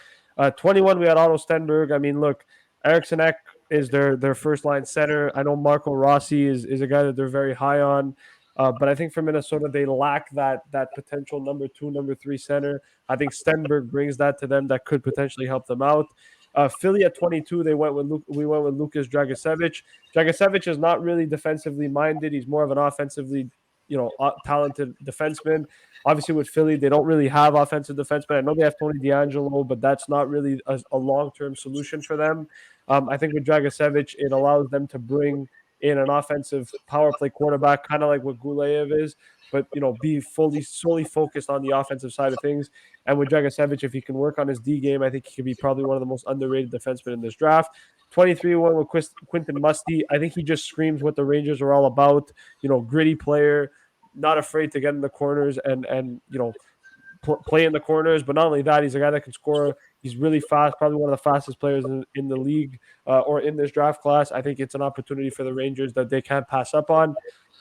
21, we had Otto Stenberg. I mean, look, Eriksson Ek is their first line center. I know Marco Rossi is a guy that they're very high on. But I think for Minnesota, they lack that potential number 2, number 3 center. I think Stenberg brings that to them that could potentially help them out. Philly at 22, we went with Lucas Dragicevic. Dragicevic is not really defensively minded. He's more of an offensively, talented defenseman. Obviously, with Philly, they don't really have offensive defensemen. I know they have Tony DeAngelo, but that's not really a long-term solution for them. I think with Dragicevic, it allows them to bring in an offensive power play quarterback, kind of like what Guleyev is, but be solely focused on the offensive side of things. And with Dragicevic, if he can work on his D game, I think he could be probably one of the most underrated defensemen in this draft. 23-1 with Quinton Musty. I think he just screams what the Rangers are all about. Gritty player, not afraid to get in the corners and play in the corners. But not only that, he's a guy that can score. He's really fast, probably one of the fastest players in the league or in this draft class. I think it's an opportunity for the Rangers that they can't pass up on.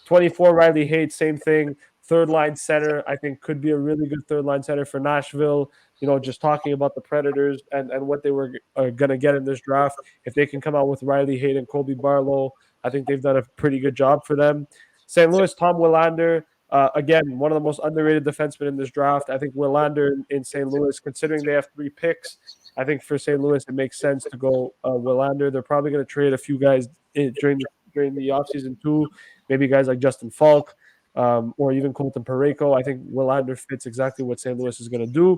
24, Riley Hayes, same thing. Third line center, I think could be a really good third line center for Nashville. Just talking about the Predators and what they were going to get in this draft. If they can come out with Riley Hayes and Colby Barlow, I think they've done a pretty good job for them. St. Louis, Tom Willander. Again, one of the most underrated defensemen in this draft. I think Willander in St. Louis, considering they have 3 picks, I think for St. Louis it makes sense to go Willander. They're probably going to trade a few guys during the offseason too. Maybe guys like Justin Falk or even Colton Parayko. I think Willander fits exactly what St. Louis is going to do.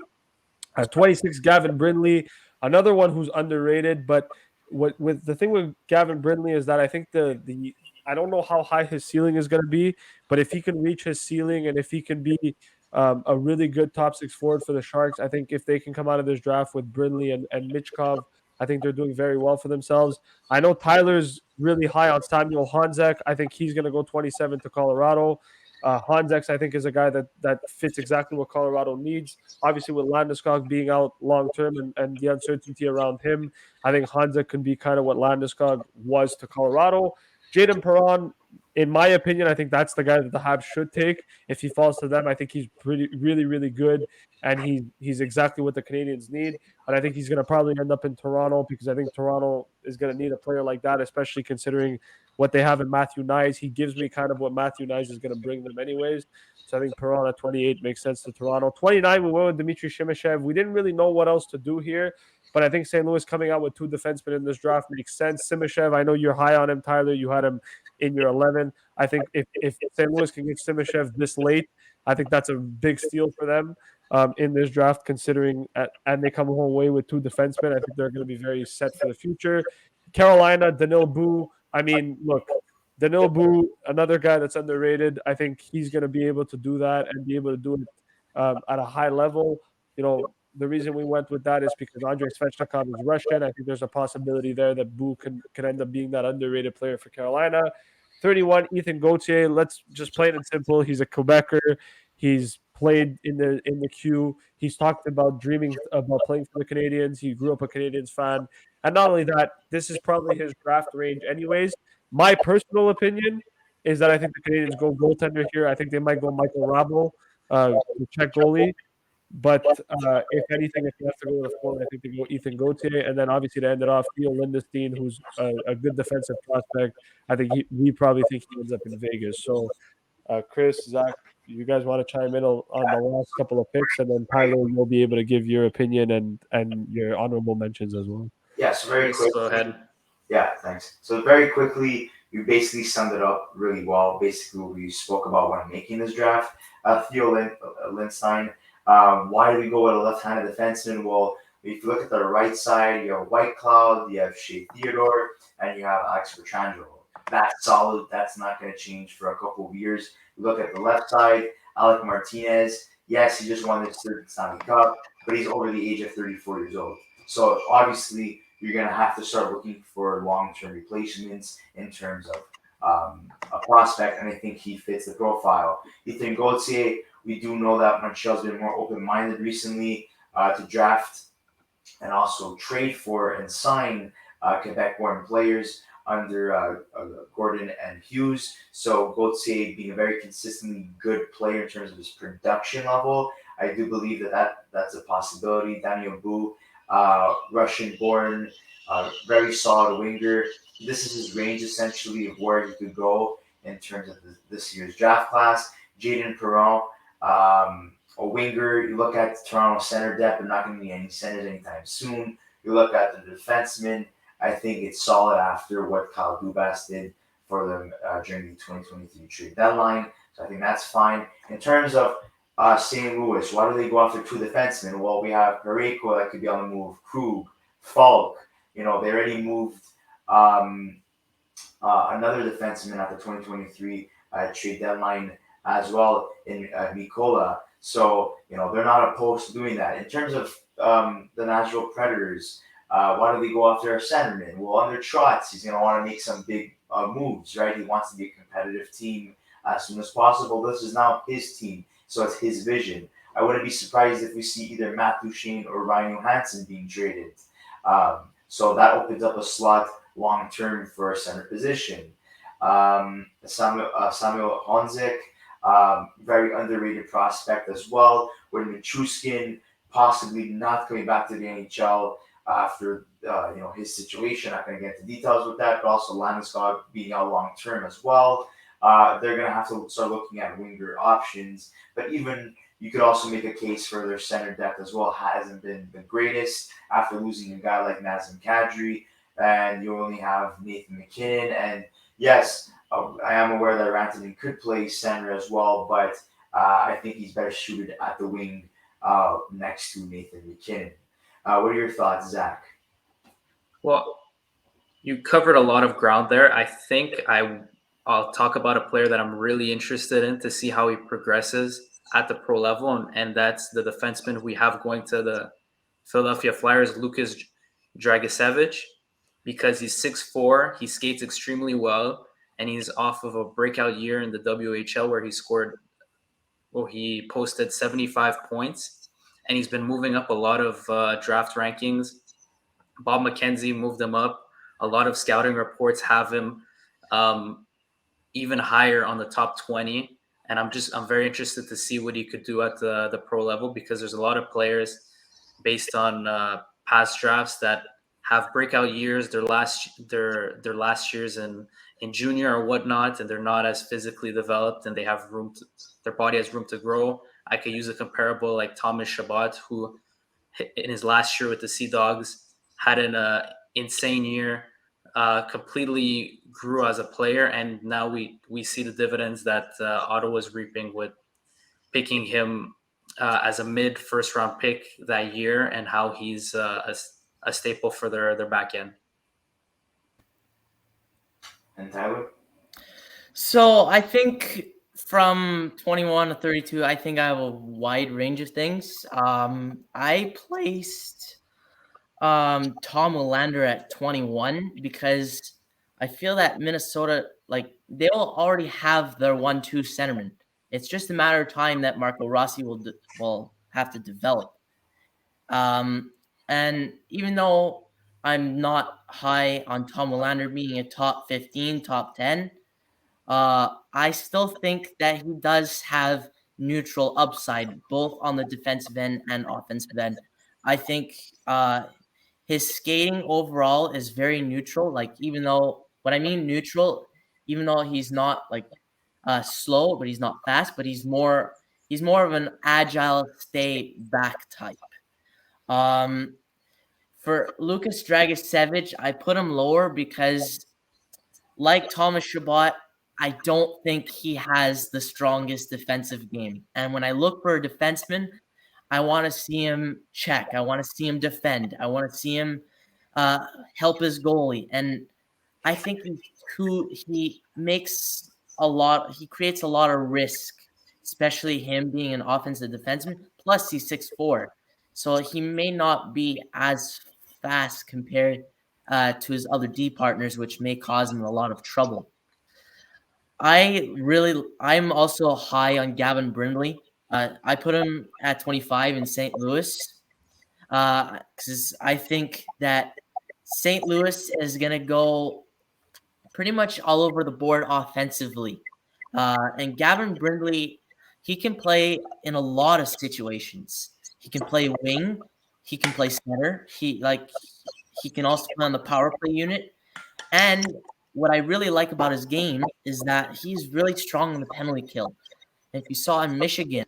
26, Gavin Brindley, another one who's underrated. But with the thing with Gavin Brindley is that I think the I don't know how high his ceiling is going to be, but if he can reach his ceiling and if he can be a really good top 6 forward for the Sharks, I think if they can come out of this draft with Brindley and Michkov, I think they're doing very well for themselves. I know Tyler's really high on Samuel Honzek. I think he's going to go 27 to Colorado. Honzek, I think, is a guy that fits exactly what Colorado needs. Obviously, with Landeskog being out long term and the uncertainty around him, I think Honzek can be kind of what Landeskog was to Colorado. Jaden Perron, in my opinion, I think that's the guy that the Habs should take. If he falls to them, I think he's really, really good, and he's exactly what the Canadians need. But I think he's going to probably end up in Toronto because I think Toronto is going to need a player like that, especially considering what they have in Matthew Nyes. He gives me kind of what Matthew Nyes is going to bring them anyways. So I think Perron at 28 makes sense to Toronto. 29, we went with Dmitry Shimashev. We didn't really know what else to do here, but I think St. Louis coming out with 2 defensemen in this draft makes sense. Simashev, I know you're high on him, Tyler. You had him in your 11. I think if St. Louis can get Simashev this late, I think that's a big steal for them in this draft, considering and they come home away with 2 defensemen. I think they're going to be very set for the future. Carolina, Danil Boo. I mean, look, Danil Boo, another guy that's underrated. I think he's going to be able to do that and be able to do it at a high level. The reason we went with that is because Andrei Svechnikov is Russian. I think there's a possibility there that Boo can end up being that underrated player for Carolina. 31, Ethan Gauthier. Let's just plain and simple. He's a Quebecer. He's played in the queue. He's talked about dreaming about playing for the Canadians. He grew up a Canadians fan. And not only that, this is probably his draft range anyways. My personal opinion is that I think the Canadians go goaltender here. I think they might go Michael Rabo, the Czech goalie. But if anything, if you have to go with a forward, I think they go Ethan Gauthier. And then obviously to end it off, Theo Lindestein, who's a good defensive prospect. I think we probably think he ends up in Vegas. So Chris, Zach, you guys want to chime in on the last couple of picks, and then Tyler will be able to give your opinion and your honorable mentions as well. Yeah, so very quickly. Go ahead. Yeah, thanks. So very quickly, you basically summed it up really well. Basically, what we spoke about when making this draft. Theo Lindstein. Why do we go with a left-handed defenseman? Well, if you look at the right side, you have White Cloud, you have Shea Theodore, and you have Alex Pietrangelo. That's solid. That's not going to change for a couple of years. You look at the left side, Alec Martinez. Yes, he just won his 3rd Stanley Cup, but he's over the age of 34 years old. So obviously, you're going to have to start looking for long-term replacements in terms of a prospect, and I think he fits the profile. Ethan Gauthier, we do know that Montreal's been more open-minded recently to draft and also trade for and sign Quebec-born players under Gordon and Hughes. So Gauthier being a very consistently good player in terms of his production level, I do believe that's a possibility. Daniel Boo, Russian-born, very solid winger. This is his range essentially of where he could go in terms of this year's draft class. Jaden Perron, a winger. You look at Toronto center depth, they're not going to be any centers anytime soon. You look at the defensemen, I think it's solid after what Kyle Dubas did for them during the 2023 trade deadline. So I think that's fine. In terms of St. Louis, why do they go after two defensemen? Well, we have Pareko that could be on the move, Krug, Falk. They already moved another defenseman at the 2023 trade deadline as well in Mikola. So, they're not opposed to doing that. In terms of the Nashville Predators, why do they go after a centerman? Well, under Trotz, he's going to want to make some big moves, right? He wants to be a competitive team as soon as possible. This is now his team, so it's his vision. I wouldn't be surprised if we see either Matt Duchene or Ryan Johansson being traded. So that opens up a slot long-term for a center position. Samuel Honzik, very underrated prospect as well. With Michkov possibly not coming back to the NHL after his situation. Not going to get into details with that, but also Landeskog being out long-term as well. They're going to have to start looking at winger options. But even you could also make a case for their center depth as well. Hasn't been the greatest after losing a guy like Nazem Kadri. And you only have Nathan MacKinnon. And yes, I am aware that Rantanen could play center as well, but I think he's better suited at the wing next to Nathan MacKinnon. What are your thoughts, Zach? Well, you covered a lot of ground there. I think I'll talk about a player that I'm really interested in to see how he progresses at the pro level, and that's the defenseman we have going to the Philadelphia Flyers, Lukas Dragicevic, because he's 6'4", he skates extremely well, and he's off of a breakout year in the WHL where he posted 75 points, and he's been moving up a lot of draft rankings. Bob McKenzie moved him up. A lot of scouting reports have him even higher on the top 20. And I'm very interested to see what he could do at the pro level, because there's a lot of players based on past drafts that have breakout years, their last years in junior or whatnot, and they're not as physically developed, and they have their body has room to grow. I could use a comparable like Thomas Chabot, who in his last year with the Sea Dogs had an insane year, completely grew as a player, and now we see the dividends that Ottawa's reaping with picking him as a mid first round pick that year, and how he's a staple for their back end. And Tyler? So I think from 21 to 32, I think I have a wide range of things. I placed Tom Willander at 21 because I feel that Minnesota, they'll already have their 1-2 centerman. It's just a matter of time that Marco Rossi will have to develop. And even though I'm not high on Tom Willander being a top 15, top 10, I still think that he does have neutral upside, both on the defensive end and offensive end. I think his skating overall is very neutral. Even though he's not slow, but he's not fast, but he's more of an agile stay back type. For Lukas Dragicevic, I put him lower because, like Thomas Chabot, I don't think he has the strongest defensive game. And when I look for a defenseman, I want to see him check. I want to see him defend. I want to see him help his goalie. And I think he creates a lot of risk, especially him being an offensive defenseman. Plus, he's 6'4", so he may not be as fast compared to his other D partners, which may cause him a lot of trouble. I'm also high on Gavin Brindley. I put him at 25 in St. Louis because I think that St. Louis is going to go pretty much all over the board offensively. And Gavin Brindley, he can play in a lot of situations. He can play wing. He can play center. He can also play on the power play unit. And what I really like about his game is that he's really strong in the penalty kill. If you saw in Michigan,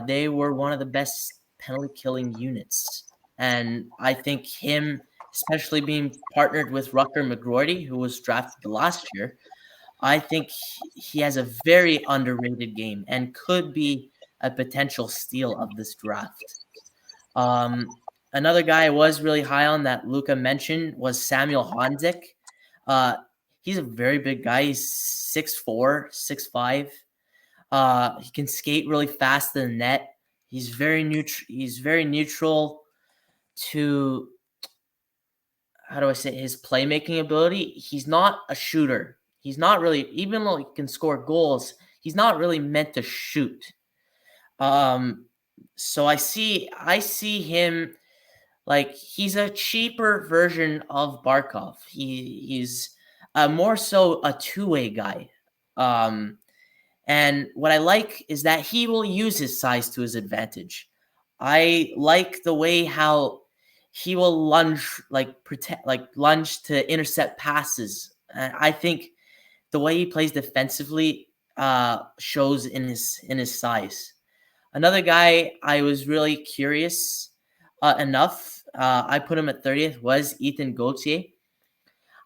they were one of the best penalty killing units. And I think him, especially being partnered with Rucker McGroarty, who was drafted last year, I think he has a very underrated game and could be a potential steal of this draft. Another guy I was really high on that Luca mentioned was Samuel Honzik. He's a very big guy. He's 6'4", 6'5". He can skate really fast in the net. He's very neutral to, how do I say, his playmaking ability. He's not a shooter. He's not really, even though he can score goals, he's not really meant to shoot. So I see him like he's a cheaper version of Barkov. He's more so a two-way guy. And what I like is that he will use his size to his advantage. I like the way how he will lunge to intercept passes. I think the way he plays defensively shows in his size. Another guy I was really curious enough, I put him at 30th, was Ethan Gauthier.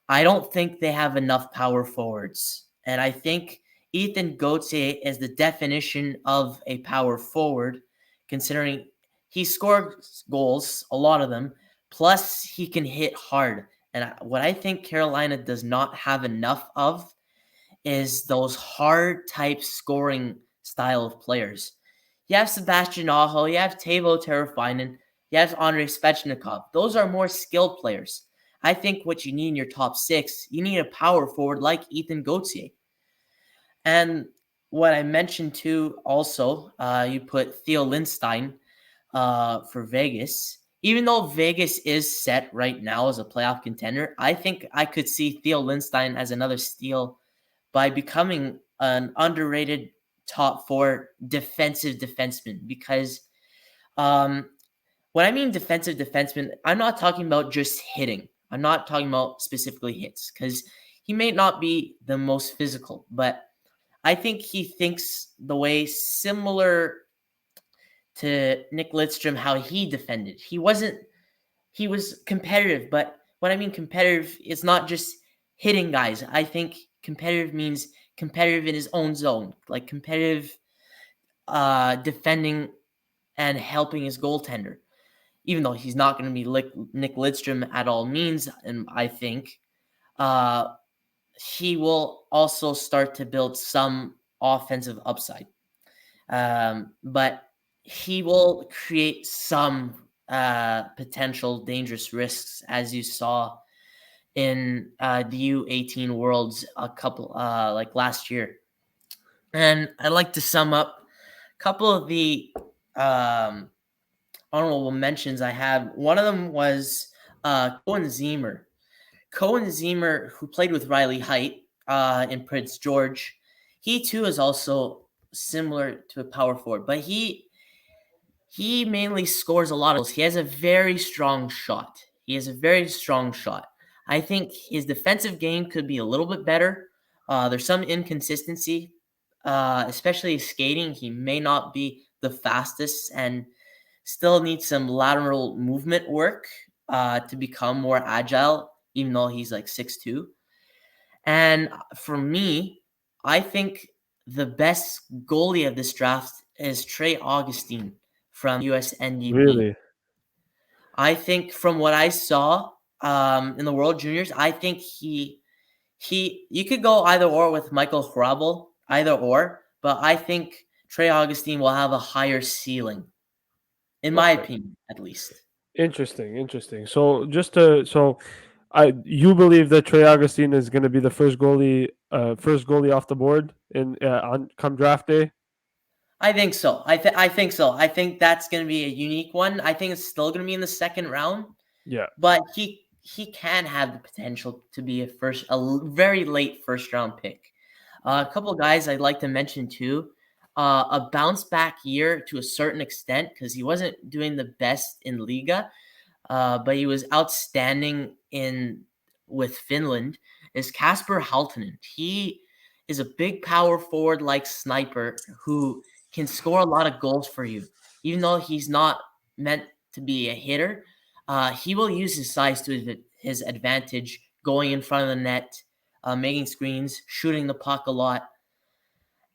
I don't think they have enough power forwards. And I think Ethan Gauthier is the definition of a power forward, considering he scores goals, a lot of them, plus he can hit hard. And what I think Carolina does not have enough of is those hard type scoring style of players. You have Sebastian Aho, you have Teuvo Teravainen, you have Andrei Svechnikov. Those are more skilled players. I think what you need in your top six, you need a power forward like Ethan Gauthier. And what I mentioned too, also, you put Theo Lindstein for Vegas. Even though Vegas is set right now as a playoff contender, I think I could see Theo Lindstein as another steal by becoming an underrated top four defensive defenseman. Because when I mean defensive defenseman, I'm not talking about just hitting. I'm not talking about specifically hits, because he may not be the most physical, but I think he thinks the way similar to Nick Lidstrom, how he defended. He was competitive, but when I mean competitive, it's not just hitting guys. I think competitive means competitive in his own zone, like competitive defending and helping his goaltender. Even though he's not going to be Nick Lidstrom at all means, and I think he will also start to build some offensive upside. But he will create some potential dangerous risks, as you saw in the U18 Worlds a couple like last year. And I'd like to sum up a couple of the honorable mentions I have. One of them was Cohen Zemer. Cohen Zemer, who played with Riley Heidt in Prince George, he too is also similar to a power forward, but he mainly scores a lot of goals. He has a very strong shot. I think his defensive game could be a little bit better. There's some inconsistency, especially his skating. He may not be the fastest and still needs some lateral movement work to become more agile, even though he's like 6'2". And for me, I think the best goalie of this draft is Trey Augustine from USNDB. Really? I think from what I saw in the World Juniors, I think you could go either or with Michael Hrabal, either or, but I think Trey Augustine will have a higher ceiling, in my opinion, at least. Interesting. So you believe that Trey Augustine is going to be the first goalie off the board come draft day? I think so. I think so. I think that's going to be a unique one. I think it's still going to be in the second round. Yeah. But he can have the potential to be a very late first round pick. A couple of guys I'd like to mention too. a bounce back year to a certain extent because he wasn't doing the best in Liga, but he was outstanding with Finland, is Kasper Halttunen. He is a big power forward like sniper who can score a lot of goals for you. Even though he's not meant to be a hitter, he will use his size to his advantage, going in front of the net, making screens, shooting the puck a lot.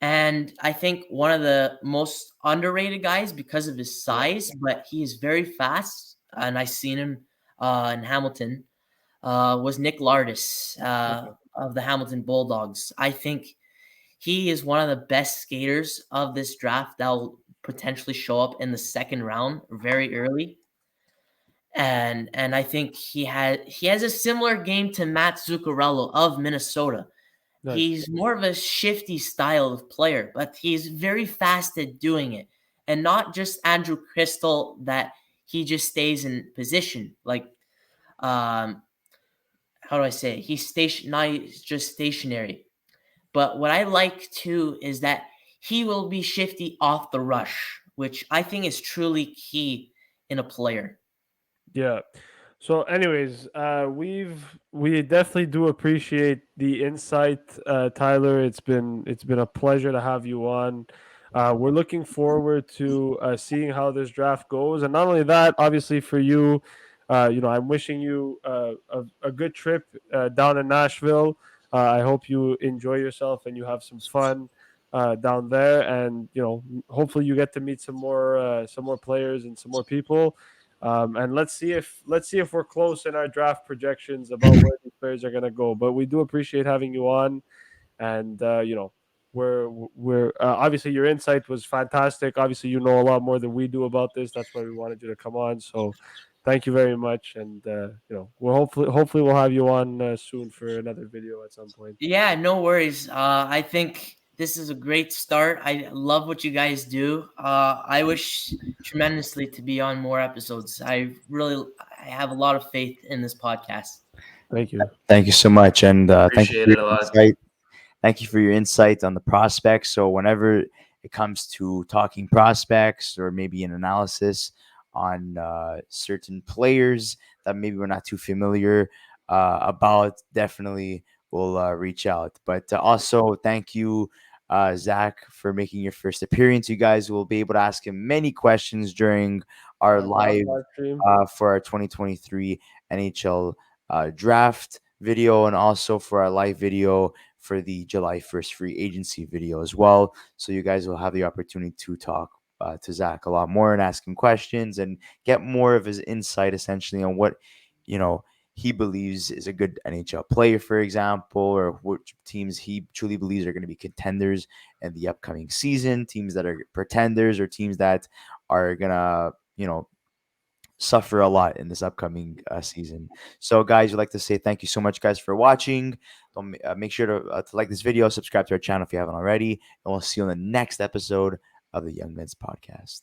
And I think one of the most underrated guys because of his size, but he is very fast, and I've seen him in Hamilton, was Nick Lardis of the Hamilton Bulldogs. I think he is one of the best skaters of this draft that will potentially show up in the second round very early. And I think he has a similar game to Matt Zuccarello of Minnesota. Nice. He's more of a shifty style of player, but he's very fast at doing it. And not just Andrew Crystal, that he just stays in position. Like, how do I say it? He's just stationary. But what I like too is that he will be shifty off the rush, which I think is truly key in a player. Yeah. So, anyways, we definitely do appreciate the insight, Tyler. It's been a pleasure to have you on. We're looking forward to seeing how this draft goes, and not only that, obviously for you, I'm wishing you a good trip down in Nashville. I hope you enjoy yourself and you have some fun down there, and hopefully you get to meet some more players and some more people. And let's see if we're close in our draft projections about where these players are going to go. But we do appreciate having you on, and we're obviously your insight was fantastic. Obviously, you know a lot more than we do about this. That's why we wanted you to come on. So, thank you very much, and we'll hopefully we'll have you on soon for another video at some point. Yeah, no worries. I think this is a great start. I love what you guys do. I wish tremendously to be on more episodes. I have a lot of faith in this podcast. Thank you. Thank you so much, and thank you Appreciate for it your a lot. insight. Thank you for your insight on the prospects. So whenever it comes to talking prospects or maybe an analysis on certain players that maybe we're not too familiar about, definitely we'll reach out. But also, thank you, Zach, for making your first appearance. You guys will be able to ask him many questions during our live stream. for our 2023 NHL draft video, and also for our live video for the July 1st free agency video as well. So you guys will have the opportunity to talk to Zach a lot more and ask him questions and get more of his insight essentially on what he believes is a good NHL player, for example, or which teams he truly believes are going to be contenders in the upcoming season, teams that are pretenders, or teams that are going to, suffer a lot in this upcoming season. So, guys, we'd like to say thank you so much, guys, for watching. Don't make sure to like this video, subscribe to our channel if you haven't already, and we'll see you on the next episode of the Young Men's Podcast.